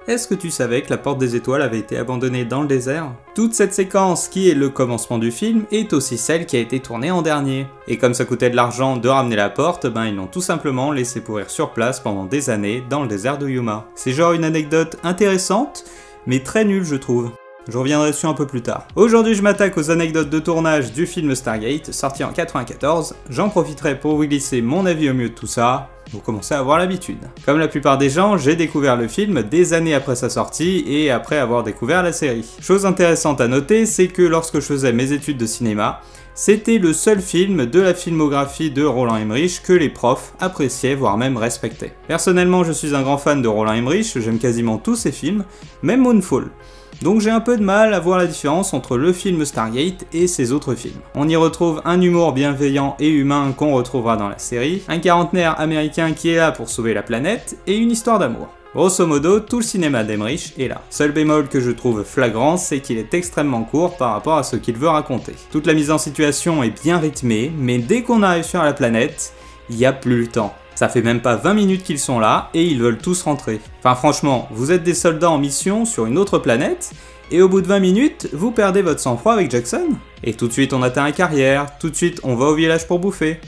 Est-ce que tu savais que la Porte des Étoiles avait été abandonnée dans le désert? Toute cette séquence, qui est le commencement du film, est aussi celle qui a été tournée en dernier. Et comme ça coûtait de l'argent de ramener la porte, ils l'ont tout simplement laissé pourrir sur place pendant des années dans le désert de Yuma. C'est genre une anecdote intéressante, mais très nulle je trouve. Je reviendrai dessus un peu plus tard. Aujourd'hui, je m'attaque aux anecdotes de tournage du film Stargate, sorti en 94. J'en profiterai pour vous glisser mon avis au milieu de tout ça. Vous commencez à avoir l'habitude. Comme la plupart des gens, j'ai découvert le film des années après sa sortie et après avoir découvert la série. Chose intéressante à noter, c'est que lorsque je faisais mes études de cinéma, c'était le seul film de la filmographie de Roland Emmerich que les profs appréciaient, voire même respectaient. Personnellement, je suis un grand fan de Roland Emmerich, j'aime quasiment tous ses films, même Moonfall. Donc j'ai un peu de mal à voir la différence entre le film Stargate et ses autres films. On y retrouve un humour bienveillant et humain qu'on retrouvera dans la série, un quarantenaire américain qui est là pour sauver la planète, et une histoire d'amour. Grosso modo, tout le cinéma d'Emmerich est là. Seul bémol que je trouve flagrant, c'est qu'il est extrêmement court par rapport à ce qu'il veut raconter. Toute la mise en situation est bien rythmée, mais dès qu'on arrive sur la planète, il n'y a plus le temps. Ça fait même pas 20 minutes qu'ils sont là et ils veulent tous rentrer. Enfin franchement, vous êtes des soldats en mission sur une autre planète et au bout de 20 minutes, vous perdez votre sang-froid avec Jackson. Et tout de suite on atteint la carrière, tout de suite on va au village pour bouffer.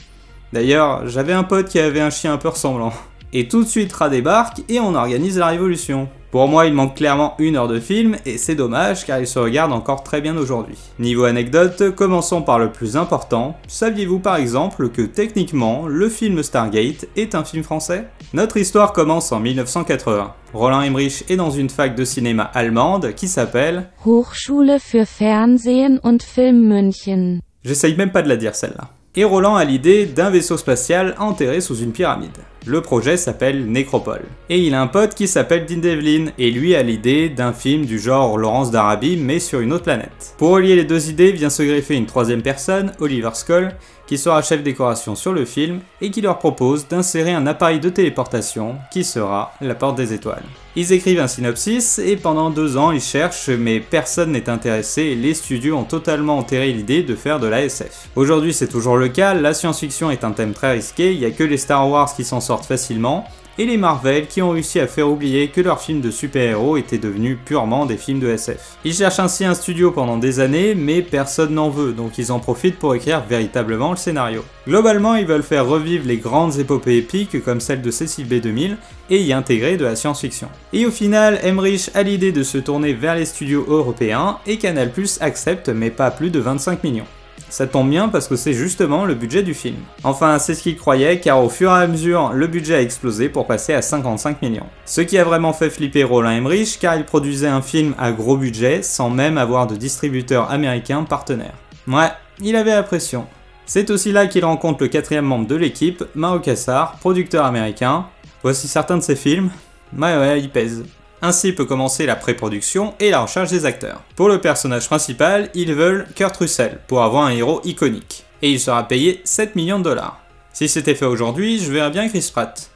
D'ailleurs, j'avais un pote qui avait un chien un peu ressemblant. Et tout de suite Ra débarque et on organise la révolution. Pour moi, il manque clairement 1 heure de film, et c'est dommage car il se regarde encore très bien aujourd'hui. Niveau anecdote, commençons par le plus important. Saviez-vous par exemple que techniquement, le film Stargate est un film français? Notre histoire commence en 1980. Roland Emmerich est dans une fac de cinéma allemande qui s'appelle Hochschule für Fernsehen und Film München. J'essaye même pas de la dire celle-là. Et Roland a l'idée d'un vaisseau spatial enterré sous une pyramide. Le projet s'appelle Nécropole. Et il a un pote qui s'appelle Dean Devlin, et lui a l'idée d'un film du genre Laurence d'Arabie, mais sur une autre planète. Pour relier les deux idées, vient se greffer une troisième personne, Oliver Skull, qui sera chef décoration sur le film, et qui leur propose d'insérer un appareil de téléportation, qui sera la Porte des Étoiles. Ils écrivent un synopsis, et pendant 2 ans ils cherchent, mais personne n'est intéressé, et les studios ont totalement enterré l'idée de faire de la SF. Aujourd'hui c'est toujours le cas, la science-fiction est un thème très risqué, il n'y a que les Star Wars qui s'en sortent facilement, et les Marvel qui ont réussi à faire oublier que leurs films de super-héros étaient devenus purement des films de SF. Ils cherchent ainsi un studio pendant des années, mais personne n'en veut, donc ils en profitent pour écrire véritablement le scénario. Globalement, ils veulent faire revivre les grandes épopées épiques comme celle de Cecil B 2000 et y intégrer de la science-fiction. Et au final, Emmerich a l'idée de se tourner vers les studios européens et Canal+ accepte, mais pas plus de 25 millions. Ça tombe bien parce que c'est justement le budget du film. Enfin, c'est ce qu'il croyait car au fur et à mesure, le budget a explosé pour passer à 55 millions. Ce qui a vraiment fait flipper Roland Emmerich car il produisait un film à gros budget sans même avoir de distributeur américain partenaire. Ouais, il avait la pression. C'est aussi là qu'il rencontre le 4e membre de l'équipe, Mario Kassar, producteur américain. Voici certains de ses films. Ouais, il pèse. Ainsi peut commencer la pré-production et la recherche des acteurs. Pour le personnage principal, ils veulent Kurt Russell pour avoir un héros iconique. Et il sera payé 7 millions de dollars. Si c'était fait aujourd'hui, je verrais bien Chris Pratt.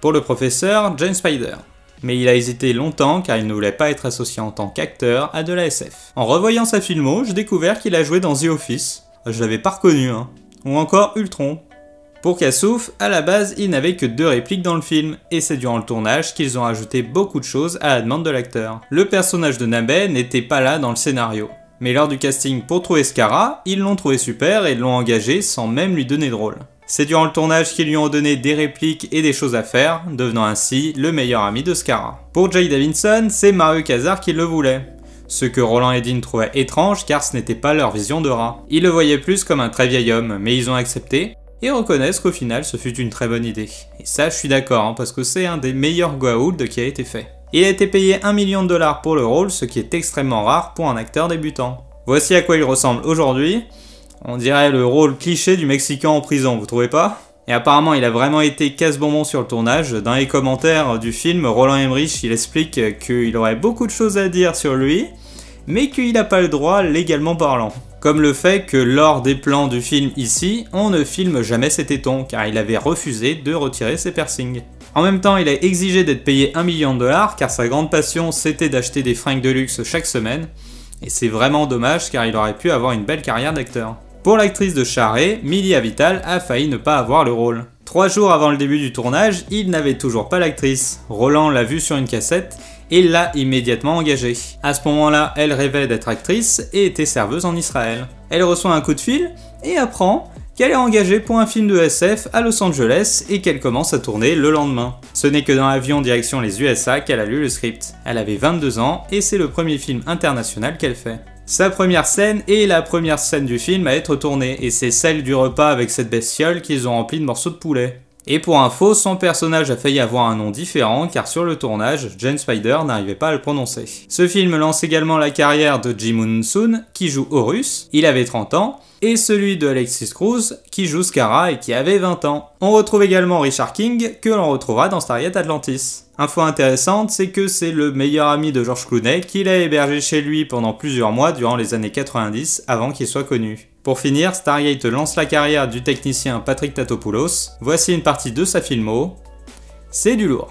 Pour le professeur, James Spader. Mais il a hésité longtemps car il ne voulait pas être associé en tant qu'acteur à de la SF. En revoyant sa filmo, j'ai découvert qu'il a joué dans The Office. Je l'avais pas reconnu, hein. Ou encore Ultron. Pour Kassouf, à la base, il n'avait que 2 répliques dans le film, et c'est durant le tournage qu'ils ont ajouté beaucoup de choses à la demande de l'acteur. Le personnage de Nabé n'était pas là dans le scénario. Mais lors du casting pour trouver Skaara, ils l'ont trouvé super et l'ont engagé sans même lui donner de rôle. C'est durant le tournage qu'ils lui ont donné des répliques et des choses à faire, devenant ainsi le meilleur ami de Skaara. Pour Jay Davidson, c'est Mario Kassar qui le voulait. Ce que Roland et Dean trouvaient étrange car ce n'était pas leur vision de Ra. Ils le voyaient plus comme un très vieil homme, mais ils ont accepté. Et reconnaissent qu'au final ce fut une très bonne idée. Et ça je suis d'accord, parce que c'est un des meilleurs Goa'uld qui a été fait. Il a été payé 1 million de dollars pour le rôle, ce qui est extrêmement rare pour un acteur débutant. Voici à quoi il ressemble aujourd'hui. On dirait le rôle cliché du Mexicain en prison, vous trouvez pas? Et apparemment il a vraiment été casse-bonbon sur le tournage. Dans les commentaires du film, Roland Emmerich il explique qu'il aurait beaucoup de choses à dire sur lui, mais qu'il n'a pas le droit légalement parlant. Comme le fait que lors des plans du film ici, on ne filme jamais ses tétons, car il avait refusé de retirer ses piercings. En même temps, il a exigé d'être payé 1 million de dollars, car sa grande passion c'était d'acheter des fringues de luxe chaque semaine, et c'est vraiment dommage car il aurait pu avoir une belle carrière d'acteur. Pour l'actrice de Charret, Millie Avital a failli ne pas avoir le rôle. 3 jours avant le début du tournage, il n'avait toujours pas l'actrice. Roland l'a vue sur une cassette, et l'a immédiatement engagée. À ce moment-là, elle rêvait d'être actrice et était serveuse en Israël. Elle reçoit un coup de fil et apprend qu'elle est engagée pour un film de SF à Los Angeles et qu'elle commence à tourner le lendemain. Ce n'est que dans l'avion direction les USA qu'elle a lu le script. Elle avait 22 ans et c'est le premier film international qu'elle fait. Sa première scène est la première scène du film à être tournée et c'est celle du repas avec cette bestiole qu'ils ont remplie de morceaux de poulet. Et pour info, son personnage a failli avoir un nom différent car sur le tournage, Jen Spider n'arrivait pas à le prononcer. Ce film lance également la carrière de Ji Moon-soon qui joue Horus, il avait 30 ans, et celui de Alexis Cruz qui joue Scarra et qui avait 20 ans. On retrouve également Richard King que l'on retrouvera dans Stargate Atlantis. Info intéressante, c'est que c'est le meilleur ami de George Clooney qu'il a hébergé chez lui pendant plusieurs mois durant les années 90 avant qu'il soit connu. Pour finir, Stargate lance la carrière du technicien Patrick Tatopoulos. Voici une partie de sa filmo. C'est du lourd.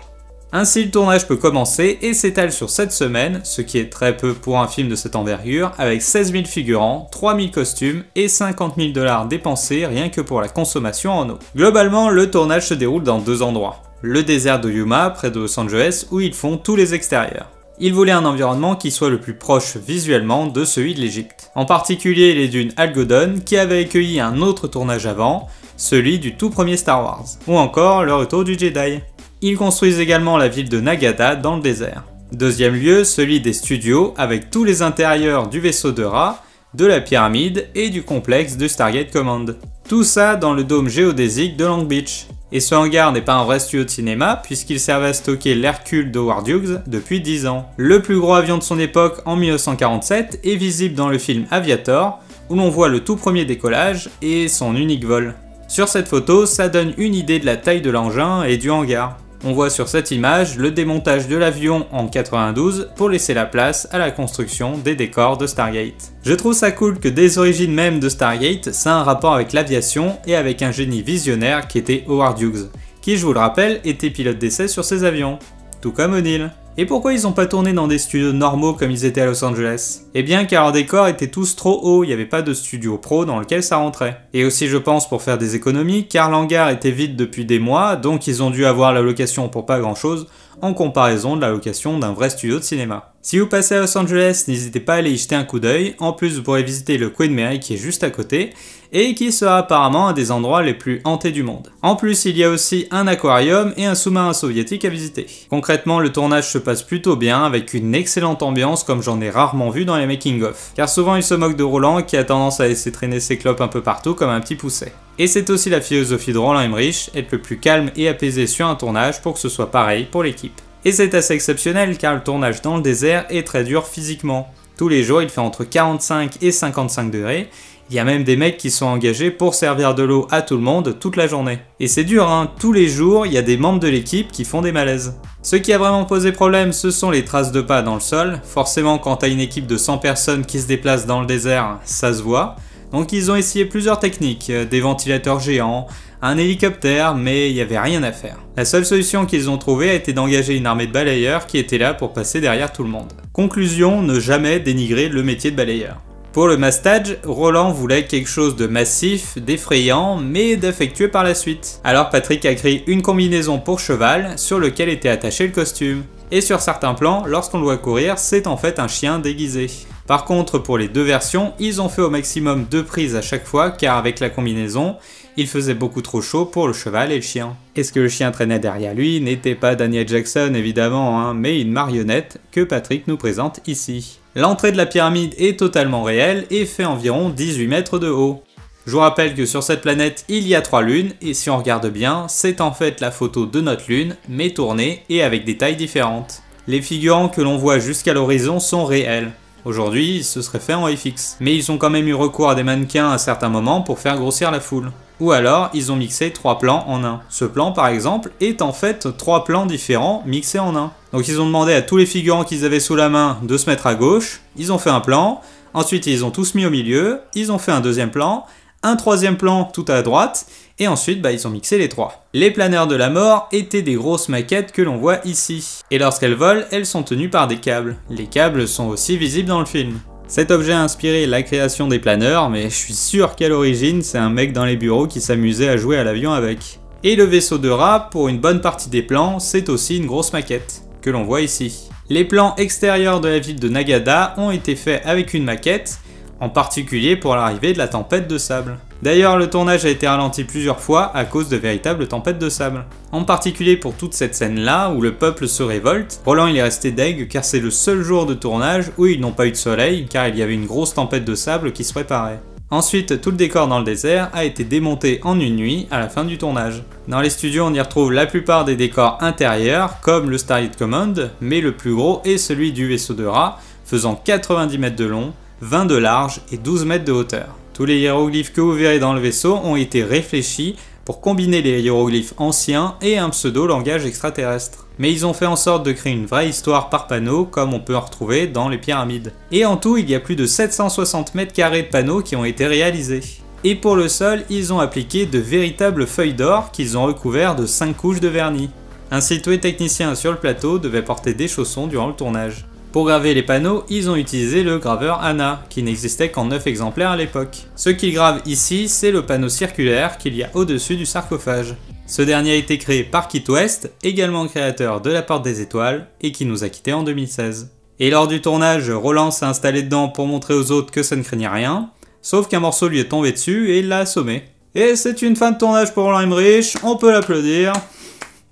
Ainsi, le tournage peut commencer et s'étale sur 7 semaines, ce qui est très peu pour un film de cette envergure, avec 16 000 figurants, 3 000 costumes et 50 000 $ dépensés rien que pour la consommation en eau. Globalement, le tournage se déroule dans 2 endroits. Le désert de Yuma, près de Los Angeles, où ils font tous les extérieurs. Ils voulaient un environnement qui soit le plus proche visuellement de celui de l'Égypte. En particulier les dunes Algodon, qui avaient accueilli un autre tournage avant, celui du tout premier Star Wars, ou encore le retour du Jedi. Ils construisent également la ville de Nagata dans le désert. Deuxième lieu, celui des studios, avec tous les intérieurs du vaisseau de Ra, de la pyramide et du complexe de Stargate Command. Tout ça dans le dôme géodésique de Long Beach. Et ce hangar n'est pas un vrai studio de cinéma puisqu'il servait à stocker l'Hercule d'Howard Hughes depuis 10 ans. Le plus gros avion de son époque en 1947 est visible dans le film Aviator où l'on voit le tout premier décollage et son unique vol. Sur cette photo, ça donne une idée de la taille de l'engin et du hangar. On voit sur cette image le démontage de l'avion en 92 pour laisser la place à la construction des décors de Stargate. Je trouve ça cool que des origines même de Stargate, ça a un rapport avec l'aviation et avec un génie visionnaire qui était Howard Hughes, qui je vous le rappelle était pilote d'essai sur ces avions, tout comme O'Neill. Et pourquoi ils n'ont pas tourné dans des studios normaux comme ils étaient à Los Angeles? Eh bien car leurs décors étaient tous trop hauts, il n'y avait pas de studio pro dans lequel ça rentrait. Et aussi je pense pour faire des économies, car l'hangar était vide depuis des mois, donc ils ont dû avoir la location pour pas grand chose, en comparaison de la location d'un vrai studio de cinéma. Si vous passez à Los Angeles, n'hésitez pas à aller y jeter un coup d'œil, en plus vous pourrez visiter le Queen Mary qui est juste à côté, et qui sera apparemment un des endroits les plus hantés du monde. En plus, il y a aussi un aquarium et un sous-marin soviétique à visiter. Concrètement, le tournage se passe plutôt bien, avec une excellente ambiance comme j'en ai rarement vu dans les making-of. Car souvent il se moque de Roland qui a tendance à laisser traîner ses clopes un peu partout comme un petit pousset. Et c'est aussi la philosophie de Roland Emmerich, être le plus calme et apaisé sur un tournage pour que ce soit pareil pour l'équipe. Et c'est assez exceptionnel car le tournage dans le désert est très dur physiquement. Tous les jours il fait entre 45 et 55 degrés, il y a même des mecs qui sont engagés pour servir de l'eau à tout le monde toute la journée. Et c'est dur hein, tous les jours il y a des membres de l'équipe qui font des malaises. Ce qui a vraiment posé problème ce sont les traces de pas dans le sol, forcément quand t'as une équipe de 100 personnes qui se déplacent dans le désert, ça se voit. Donc ils ont essayé plusieurs techniques, des ventilateurs géants, un hélicoptère, mais il n'y avait rien à faire. La seule solution qu'ils ont trouvée a été d'engager une armée de balayeurs qui était là pour passer derrière tout le monde. Conclusion, ne jamais dénigrer le métier de balayeur. Pour le mastage, Roland voulait quelque chose de massif, d'effrayant, mais d'affectueux par la suite. Alors Patrick a créé une combinaison pour cheval sur lequel était attaché le costume. Et sur certains plans, lorsqu'on le voit courir, c'est en fait un chien déguisé. Par contre, pour les deux versions, ils ont fait au maximum 2 prises à chaque fois, car avec la combinaison, il faisait beaucoup trop chaud pour le cheval et le chien. Et ce que le chien traînait derrière lui n'était pas Daniel Jackson évidemment, hein, mais une marionnette que Patrick nous présente ici. L'entrée de la pyramide est totalement réelle et fait environ 18 mètres de haut. Je vous rappelle que sur cette planète, il y a 3 lunes, et si on regarde bien, c'est en fait la photo de notre lune, mais tournée et avec des tailles différentes. Les figurants que l'on voit jusqu'à l'horizon sont réels. Aujourd'hui, ce serait fait en FX. Mais ils ont quand même eu recours à des mannequins à certains moments pour faire grossir la foule. Ou alors, ils ont mixé 3 plans en un. Ce plan, par exemple, est en fait 3 plans différents mixés en un. Donc ils ont demandé à tous les figurants qu'ils avaient sous la main de se mettre à gauche, ils ont fait un plan, ensuite ils ont tous mis au milieu, ils ont fait un deuxième plan, un troisième plan tout à droite, et ensuite ils ont mixé les 3. Les planeurs de la mort étaient des grosses maquettes que l'on voit ici. Et lorsqu'elles volent, elles sont tenues par des câbles. Les câbles sont aussi visibles dans le film. Cet objet a inspiré la création des planeurs, mais je suis sûr qu'à l'origine, c'est un mec dans les bureaux qui s'amusait à jouer à l'avion avec. Et le vaisseau de Ra, pour une bonne partie des plans, c'est aussi une grosse maquette. que l'on voit ici. Les plans extérieurs de la ville de Nagada ont été faits avec une maquette, en particulier pour l'arrivée de la tempête de sable. D'ailleurs, le tournage a été ralenti plusieurs fois à cause de véritables tempêtes de sable. En particulier pour toute cette scène-là où le peuple se révolte, Roland il est resté deg car c'est le seul jour de tournage où ils n'ont pas eu de soleil car il y avait une grosse tempête de sable qui se préparait. Ensuite, tout le décor dans le désert a été démonté en une nuit à la fin du tournage. Dans les studios, on y retrouve la plupart des décors intérieurs, comme le Stargate Command, mais le plus gros est celui du vaisseau de Ra, faisant 90 mètres de long, 20 de large et 12 mètres de hauteur. Tous les hiéroglyphes que vous verrez dans le vaisseau ont été réfléchis pour combiner les hiéroglyphes anciens et un pseudo-langage extraterrestre. Mais ils ont fait en sorte de créer une vraie histoire par panneau comme on peut en retrouver dans les pyramides. Et en tout, il y a plus de 760 mètres carrés de panneaux qui ont été réalisés. Et pour le sol, ils ont appliqué de véritables feuilles d'or qu'ils ont recouvertes de 5 couches de vernis. Ainsi, tous les techniciens sur le plateau devaient porter des chaussons durant le tournage. Pour graver les panneaux, ils ont utilisé le graveur Anna, qui n'existait qu'en 9 exemplaires à l'époque. Ce qu'ils gravent ici, c'est le panneau circulaire qu'il y a au-dessus du sarcophage. Ce dernier a été créé par Kit West, également créateur de la Porte des Étoiles, et qui nous a quittés en 2016. Et lors du tournage, Roland s'est installé dedans pour montrer aux autres que ça ne craignait rien, sauf qu'un morceau lui est tombé dessus et il l'a assommé. Et c'est une fin de tournage pour Roland Emmerich, on peut l'applaudir.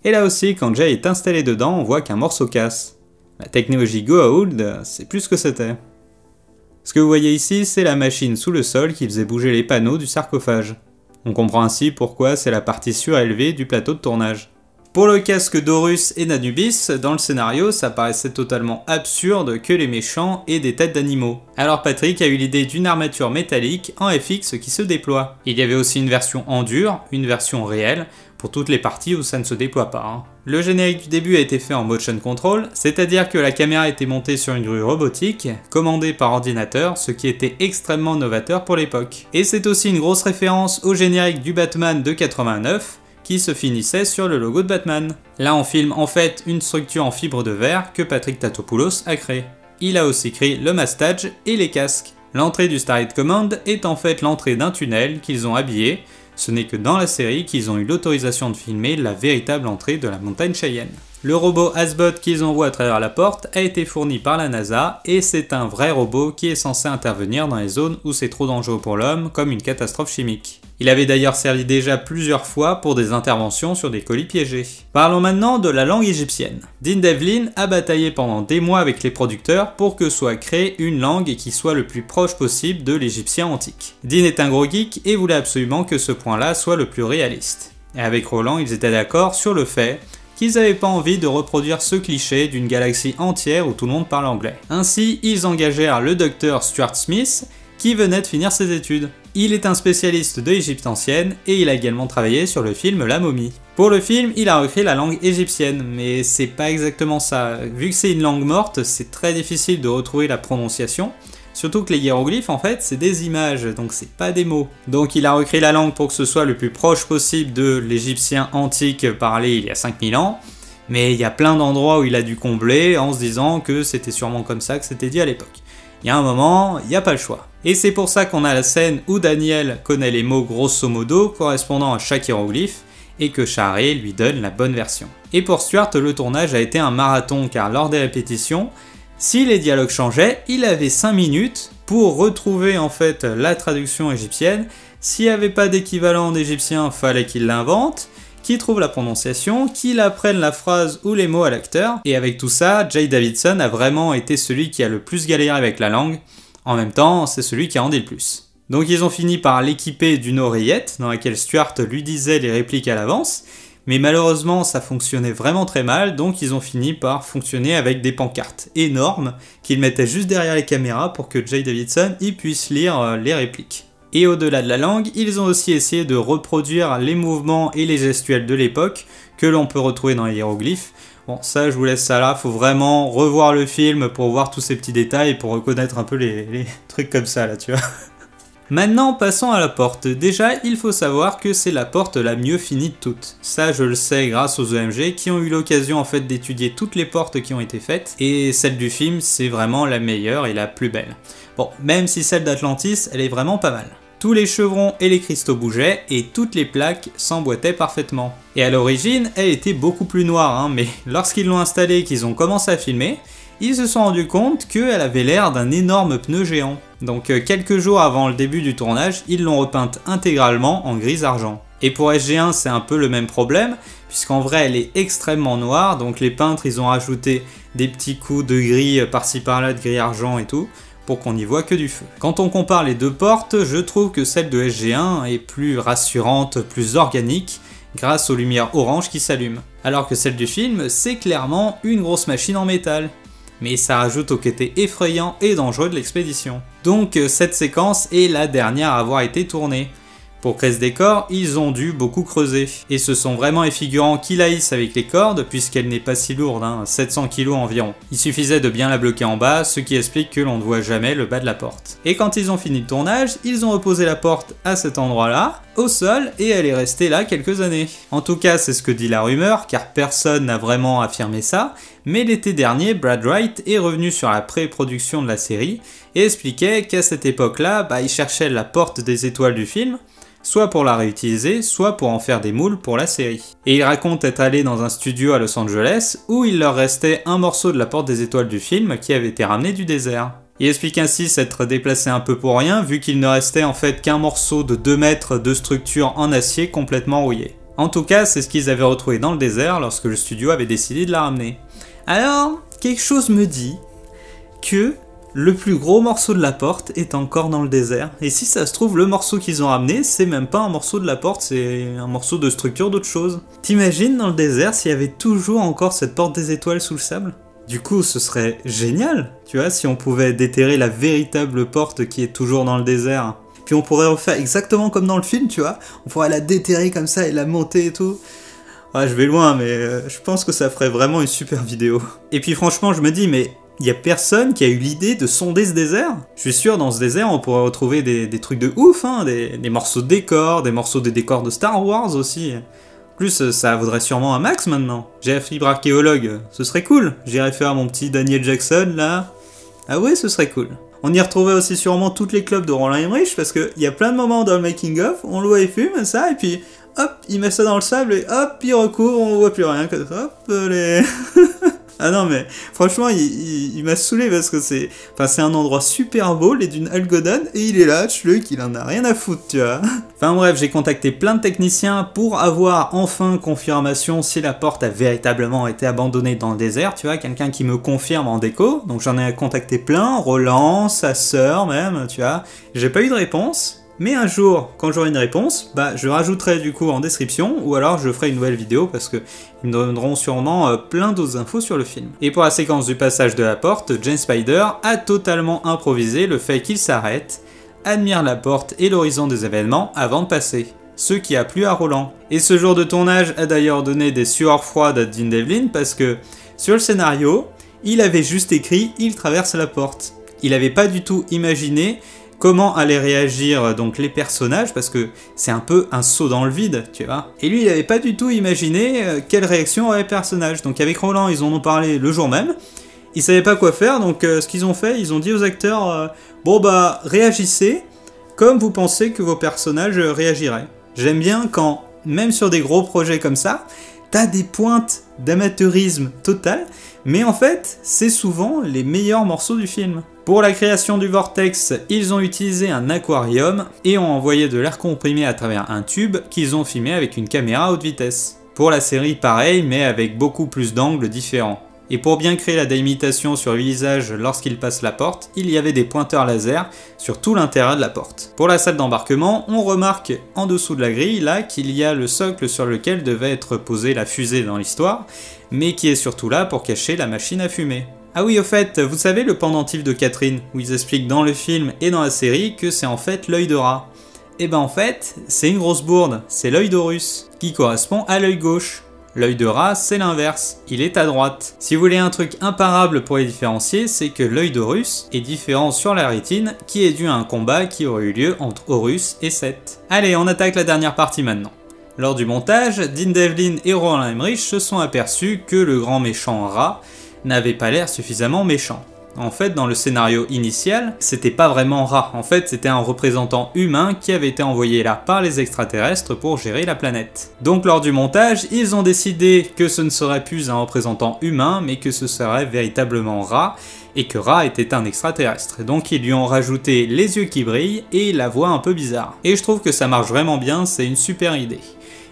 Et là aussi, quand Jay est installé dedans, on voit qu'un morceau casse. La technologie Goa'uld, c'est plus ce que c'était. Ce que vous voyez ici, c'est la machine sous le sol qui faisait bouger les panneaux du sarcophage. On comprend ainsi pourquoi c'est la partie surélevée du plateau de tournage. Pour le casque d'Horus et d'Anubis, dans le scénario, ça paraissait totalement absurde que les méchants aient des têtes d'animaux. Alors Patrick a eu l'idée d'une armature métallique en FX qui se déploie. Il y avait aussi une version en dur, une version réelle, pour toutes les parties où ça ne se déploie pas. Le générique du début a été fait en motion control, c'est-à-dire que la caméra était montée sur une grue robotique, commandée par ordinateur, ce qui était extrêmement novateur pour l'époque. Et c'est aussi une grosse référence au générique du Batman de 89, qui se finissait sur le logo de Batman. Là on filme en fait une structure en fibre de verre que Patrick Tatopoulos a créée. Il a aussi créé le mastage et les casques. L'entrée du Stargate Command est en fait l'entrée d'un tunnel qu'ils ont habillé. Ce n'est que dans la série qu'ils ont eu l'autorisation de filmer la véritable entrée de la montagne Cheyenne. Le robot Asbot qu'ils envoient à travers la porte a été fourni par la NASA et c'est un vrai robot qui est censé intervenir dans les zones où c'est trop dangereux pour l'homme, comme une catastrophe chimique. Il avait d'ailleurs servi déjà plusieurs fois pour des interventions sur des colis piégés. Parlons maintenant de la langue égyptienne. Dean Devlin a bataillé pendant des mois avec les producteurs pour que soit créée une langue qui soit le plus proche possible de l'égyptien antique. Dean est un gros geek et voulait absolument que ce point-là soit le plus réaliste. Et avec Roland, ils étaient d'accord sur le fait qu'ils n'avaient pas envie de reproduire ce cliché d'une galaxie entière où tout le monde parle anglais. Ainsi, ils engagèrent le docteur Stuart Smith, qui venait de finir ses études. Il est un spécialiste de l'Égypte ancienne et il a également travaillé sur le film La Momie. Pour le film, il a recréé la langue égyptienne, mais c'est pas exactement ça. Vu que c'est une langue morte, c'est très difficile de retrouver la prononciation. Surtout que les hiéroglyphes, en fait, c'est des images, donc c'est pas des mots. Donc il a recréé la langue pour que ce soit le plus proche possible de l'égyptien antique parlé il y a 5000 ans, mais il y a plein d'endroits où il a dû combler en se disant que c'était sûrement comme ça que c'était dit à l'époque. Il y a un moment, il n'y a pas le choix. Et c'est pour ça qu'on a la scène où Daniel connaît les mots grosso modo correspondant à chaque hiéroglyphe, et que Sha'are lui donne la bonne version. Et pour Stuart, le tournage a été un marathon car lors des répétitions, si les dialogues changeaient, il avait 5 minutes pour retrouver en fait la traduction égyptienne. S'il n'y avait pas d'équivalent en égyptien, fallait qu'il l'invente, qu'il trouve la prononciation, qu'il apprenne la phrase ou les mots à l'acteur. Et avec tout ça, Jay Davidson a vraiment été celui qui a le plus galéré avec la langue. En même temps, c'est celui qui a rendu le plus. Donc ils ont fini par l'équiper d'une oreillette dans laquelle Stuart lui disait les répliques à l'avance, mais malheureusement ça fonctionnait vraiment très mal, donc ils ont fini par fonctionner avec des pancartes énormes qu'ils mettaient juste derrière les caméras pour que Jay Davidson y puisse lire les répliques. Et au-delà de la langue, ils ont aussi essayé de reproduire les mouvements et les gestuels de l'époque que l'on peut retrouver dans les hiéroglyphes. Bon, ça je vous laisse ça là, faut vraiment revoir le film pour voir tous ces petits détails, pour reconnaître un peu les trucs comme ça là, tu vois. Maintenant, passons à la porte. Déjà, il faut savoir que c'est la porte la mieux finie de toutes. Ça, je le sais grâce aux EMG qui ont eu l'occasion en fait d'étudier toutes les portes qui ont été faites, et celle du film, c'est vraiment la meilleure et la plus belle. Bon, même si celle d'Atlantis, elle est vraiment pas mal. Tous les chevrons et les cristaux bougeaient et toutes les plaques s'emboîtaient parfaitement. Et à l'origine, elle était beaucoup plus noire, hein, mais lorsqu'ils l'ont installée et qu'ils ont commencé à filmer, ils se sont rendus compte qu'elle avait l'air d'un énorme pneu géant. Donc quelques jours avant le début du tournage, ils l'ont repeinte intégralement en gris-argent. Et pour SG1, c'est un peu le même problème, puisqu'en vrai elle est extrêmement noire, donc les peintres ils ont rajouté des petits coups de gris par-ci par-là, de gris-argent et tout, pour qu'on n'y voit que du feu. Quand on compare les deux portes, je trouve que celle de SG1 est plus rassurante, plus organique, grâce aux lumières oranges qui s'allument. Alors que celle du film, c'est clairement une grosse machine en métal. Mais ça rajoute au côté effrayant et dangereux de l'expédition. Donc cette séquence est la dernière à avoir été tournée. Pour créer ce décor, ils ont dû beaucoup creuser. Et ce sont vraiment les figurants qui la hissent avec les cordes, puisqu'elle n'est pas si lourde, 700 kg environ. Il suffisait de bien la bloquer en bas, ce qui explique que l'on ne voit jamais le bas de la porte. Et quand ils ont fini le tournage, ils ont reposé la porte à cet endroit-là, au sol, et elle est restée là quelques années. En tout cas, c'est ce que dit la rumeur, car personne n'a vraiment affirmé ça, mais l'été dernier, Brad Wright est revenu sur la pré-production de la série, et expliquait qu'à cette époque-là, il cherchait la porte des étoiles du film, soit pour la réutiliser, soit pour en faire des moules pour la série. Et il raconte être allé dans un studio à Los Angeles où il leur restait un morceau de la porte des étoiles du film qui avait été ramené du désert. Il explique ainsi s'être déplacé un peu pour rien vu qu'il ne restait en fait qu'un morceau de 2 mètres de structure en acier complètement rouillé. En tout cas, c'est ce qu'ils avaient retrouvé dans le désert lorsque le studio avait décidé de la ramener. Alors, quelque chose me dit que le plus gros morceau de la porte est encore dans le désert. Et si ça se trouve, le morceau qu'ils ont ramené, c'est même pas un morceau de la porte, c'est un morceau de structure d'autre chose. T'imagines dans le désert s'il y avait toujours encore cette porte des étoiles sous le sable? Du coup, ce serait génial, tu vois, si on pouvait déterrer la véritable porte qui est toujours dans le désert. Puis on pourrait refaire exactement comme dans le film, tu vois. On pourrait la déterrer comme ça et la monter et tout. Ouais, je vais loin, mais je pense que ça ferait vraiment une super vidéo. Et puis franchement, je me dis, mais il y a personne qui a eu l'idée de sonder ce désert. Je suis sûr, dans ce désert, on pourrait retrouver des trucs de ouf, des morceaux de décors, des morceaux de décors de Star Wars aussi. En plus, ça vaudrait sûrement un max maintenant. J'ai la fibre archéologue, ce serait cool. J'irais faire mon petit Daniel Jackson, là. Ah ouais, ce serait cool. On y retrouvait aussi sûrement toutes les clubs de Roland Emmerich, parce qu'il y a plein de moments dans le making-of, on le voit et fume, ça, et puis hop, il met ça dans le sable, et hop, il recouvre, on voit plus rien, que ça, hop, les... Ah non mais franchement il m'a saoulé parce que c'est un endroit super beau, les dunes Algodon, et il est là, Schluck, il en a rien à foutre, tu vois. Enfin bref, j'ai contacté plein de techniciens pour avoir enfin confirmation si la porte a véritablement été abandonnée dans le désert, tu vois, quelqu'un qui me confirme en déco. Donc j'en ai contacté plein, Roland, sa sœur même, tu vois. J'ai pas eu de réponse. Mais un jour, quand j'aurai une réponse, je rajouterai du coup en description, ou alors je ferai une nouvelle vidéo parce que ils me donneront sûrement plein d'autres infos sur le film. Et pour la séquence du passage de la porte, James Spader a totalement improvisé le fait qu'il s'arrête, admire la porte et l'horizon des événements avant de passer. Ce qui a plu à Roland. Et ce jour de tournage a d'ailleurs donné des sueurs froides à Dean Devlin parce que sur le scénario, il avait juste écrit « Il traverse la porte ». Il n'avait pas du tout imaginé comment allaient réagir donc les personnages, parce que c'est un peu un saut dans le vide, tu vois. Et lui, il n'avait pas du tout imaginé quelle réaction auraient les personnages. Donc avec Roland, ils en ont parlé le jour même. Ils savaient pas quoi faire, donc ce qu'ils ont fait, ils ont dit aux acteurs réagissez comme vous pensez que vos personnages réagiraient. J'aime bien quand, même sur des gros projets comme ça, t'as des pointes d'amateurisme total, mais en fait, c'est souvent les meilleurs morceaux du film. Pour la création du vortex, ils ont utilisé un aquarium et ont envoyé de l'air comprimé à travers un tube qu'ils ont filmé avec une caméra à haute vitesse. Pour la série, pareil, mais avec beaucoup plus d'angles différents. Et pour bien créer la délimitation sur le visage lorsqu'il passe la porte, il y avait des pointeurs laser sur tout l'intérieur de la porte. Pour la salle d'embarquement, on remarque en dessous de la grille là qu'il y a le socle sur lequel devait être posée la fusée dans l'histoire, mais qui est surtout là pour cacher la machine à fumer. Ah oui, au fait, vous savez le pendentif de Catherine, où ils expliquent dans le film et dans la série que c'est en fait l'œil de rat. Et ben en fait, c'est une grosse bourde, c'est l'œil d'Horus, qui correspond à l'œil gauche. L'œil de rat, c'est l'inverse, il est à droite. Si vous voulez un truc imparable pour les différencier, c'est que l'œil d'Horus est différent sur la rétine, qui est dû à un combat qui aurait eu lieu entre Horus et Seth. Allez, on attaque la dernière partie maintenant. Lors du montage, Dean Devlin et Roland Emmerich se sont aperçus que le grand méchant rat n'avait pas l'air suffisamment méchant. En fait, dans le scénario initial, c'était pas vraiment Ra. En fait, c'était un représentant humain qui avait été envoyé là par les extraterrestres pour gérer la planète. Donc lors du montage, ils ont décidé que ce ne serait plus un représentant humain, mais que ce serait véritablement Ra, et que Ra était un extraterrestre. Donc ils lui ont rajouté les yeux qui brillent et la voix un peu bizarre. Et je trouve que ça marche vraiment bien, c'est une super idée.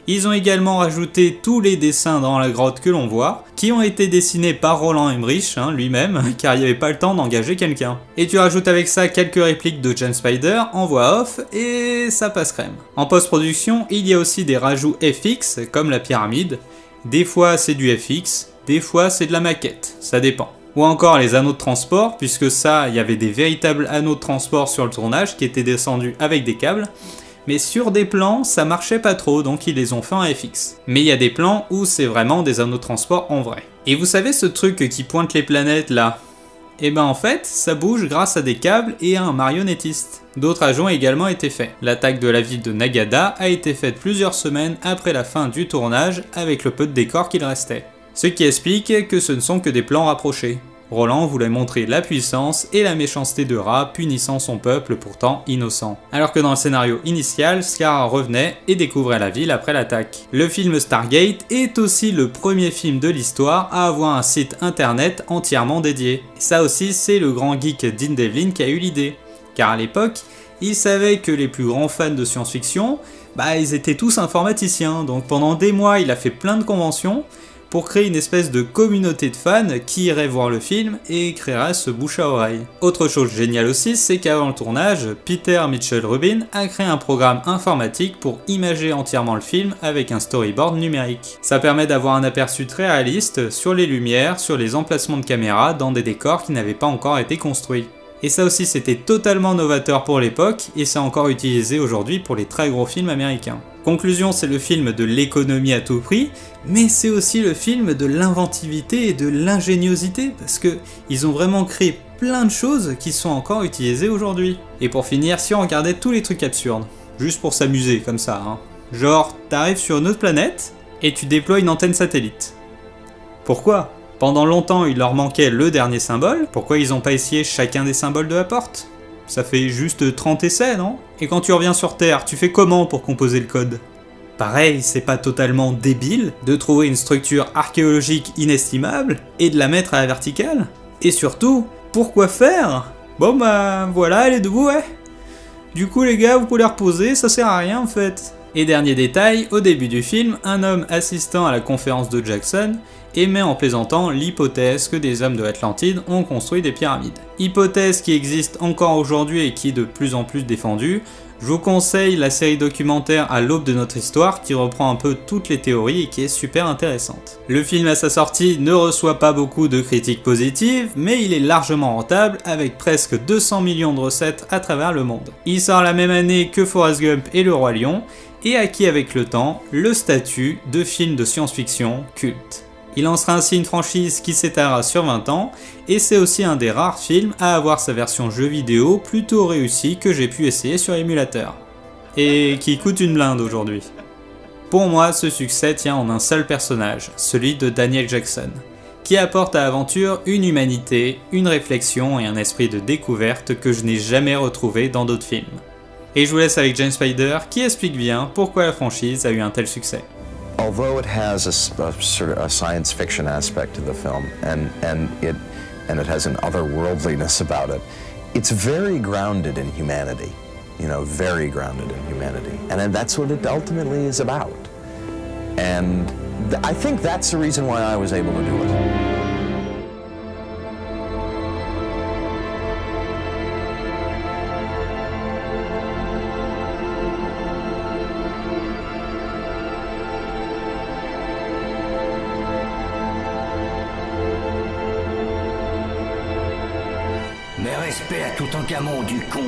Ils ont également rajouté tous les dessins dans la grotte que l'on voit, qui ont été dessinés par Roland Emmerich, lui-même, car il n'y avait pas le temps d'engager quelqu'un. Et tu rajoutes avec ça quelques répliques de James Spader en voix off, et ça passe crème. En post-production, il y a aussi des rajouts FX, comme la pyramide. Des fois c'est du FX, des fois c'est de la maquette, ça dépend. Ou encore les anneaux de transport, puisque ça, il y avait des véritables anneaux de transport sur le tournage qui étaient descendus avec des câbles. Mais sur des plans, ça marchait pas trop, donc ils les ont fait en FX. Mais il y a des plans où c'est vraiment des anneaux de transport en vrai. Et vous savez ce truc qui pointe les planètes là? Et ben en fait, ça bouge grâce à des câbles et à un marionnettiste. D'autres ajouts ont également été faits. L'attaque de la ville de Nagada a été faite plusieurs semaines après la fin du tournage, avec le peu de décor qu'il restait. Ce qui explique que ce ne sont que des plans rapprochés. Roland voulait montrer la puissance et la méchanceté de Ra punissant son peuple pourtant innocent. Alors que dans le scénario initial, Scar revenait et découvrait la ville après l'attaque. Le film Stargate est aussi le premier film de l'histoire à avoir un site internet entièrement dédié. Et ça aussi, c'est le grand geek Dean Devlin qui a eu l'idée. Car à l'époque, il savait que les plus grands fans de science-fiction, ils étaient tous informaticiens. Donc pendant des mois, il a fait plein de conventions pour créer une espèce de communauté de fans qui iraient voir le film et créerait ce bouche à oreille. Autre chose géniale aussi, c'est qu'avant le tournage, Peter Mitchell Rubin a créé un programme informatique pour imager entièrement le film avec un storyboard numérique. Ça permet d'avoir un aperçu très réaliste sur les lumières, sur les emplacements de caméra dans des décors qui n'avaient pas encore été construits. Et ça aussi c'était totalement novateur pour l'époque et c'est encore utilisé aujourd'hui pour les très gros films américains. Conclusion, c'est le film de l'économie à tout prix, mais c'est aussi le film de l'inventivité et de l'ingéniosité, parce que ils ont vraiment créé plein de choses qui sont encore utilisées aujourd'hui. Et pour finir, si on regardait tous les trucs absurdes, juste pour s'amuser comme ça, genre t'arrives sur une autre planète et tu déploies une antenne satellite. Pourquoi ? Pendant longtemps, il leur manquait le dernier symbole, pourquoi ils n'ont pas essayé chacun des symboles de la porte ? Ça fait juste 30 essais, non? Et quand tu reviens sur Terre, tu fais comment pour composer le code? Pareil, c'est pas totalement débile de trouver une structure archéologique inestimable et de la mettre à la verticale? Et surtout, pourquoi faire? Bon voilà, elle est debout, ouais. Du coup les gars, vous pouvez la reposer, ça sert à rien en fait. Et dernier détail, au début du film, un homme assistant à la conférence de Jackson émet en plaisantant l'hypothèse que des hommes de l'Atlantide ont construit des pyramides. Hypothèse qui existe encore aujourd'hui et qui est de plus en plus défendue. Je vous conseille la série documentaire À l'aube de notre histoire qui reprend un peu toutes les théories et qui est super intéressante. Le film à sa sortie ne reçoit pas beaucoup de critiques positives, mais il est largement rentable avec presque 200 millions de recettes à travers le monde. Il sort la même année que Forrest Gump et Le Roi Lion et acquis avec le temps le statut de film de science-fiction culte. Il lancera ainsi une franchise qui s'étalera sur 20 ans, et c'est aussi un des rares films à avoir sa version jeu vidéo plutôt réussie que j'ai pu essayer sur émulateur. Et qui coûte une blinde aujourd'hui. Pour moi, ce succès tient en un seul personnage, celui de Daniel Jackson, qui apporte à l'aventure une humanité, une réflexion et un esprit de découverte que je n'ai jamais retrouvé dans d'autres films. Et je vous laisse avec James Spader qui explique bien pourquoi la franchise a eu un tel succès. Although it has a sort of a science fiction aspect to the film, and it has an otherworldliness about it, it's very grounded in humanity, very grounded in humanity, and that's what it ultimately is about. And I think that's the reason why I was able to do it. Mais respect à Toutankhamon du con.